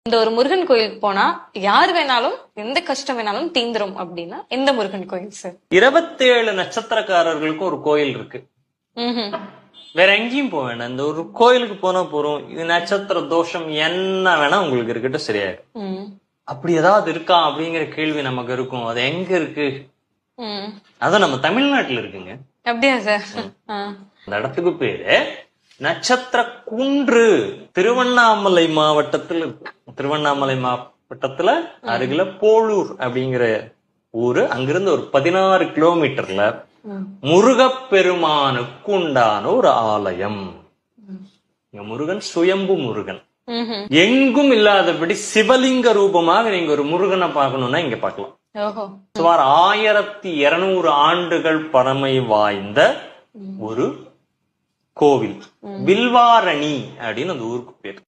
இந்த ஒரு முருகன் கோயிலுக்கு போனா யார் வேணாலும் எந்த கஷ்டம் வேணாலும் தீந்துரும் அப்படின்னா எந்த முருகன் கோயில் சார்? 27 நட்சத்திரக்காரர்களுக்கு ஒரு கோயில் இருக்கு. வேற எங்கேயும் போக வேணாம், இந்த ஒரு கோயிலுக்கு போனா போறோம். இது நட்சத்திர தோஷம் என்ன வேணா உங்களுக்கு இருக்கட்டும், சரியாயிடும். அப்படி ஏதாவது இருக்கா அப்படிங்கிற கேள்வி நமக்கு இருக்கும். அது எங்க இருக்கு? அதான் நம்ம தமிழ்நாட்டுல இருக்குங்க. அப்படியா சார்? அந்த இடத்துக்கு பேரு நட்சத்திர குன்று, திருவண்ணாமலை மாவட்டத்தில் இருக்கு. திருவண்ணாமலை மாவட்டத்துல அருகில போலூர் அப்படிங்கிற ஊரு. அங்கிருந்து ஒரு 16 கிலோமீட்டர்ல முருகப்பெருமானுக்கு உண்டான ஒரு ஆலயம். இங்க முருகன் சுயம்பு முருகன், எங்கும் இல்லாதபடி சிவலிங்க ரூபமாக நீங்க ஒரு முருகனை பார்க்கணும்னா இங்க பார்க்கலாம். சுமார் 1200 ஆண்டுகள் பழமை வாய்ந்த ஒரு கோவில். வில்வாரணி அப்படின்னு அந்த ஊருக்கு பேர்.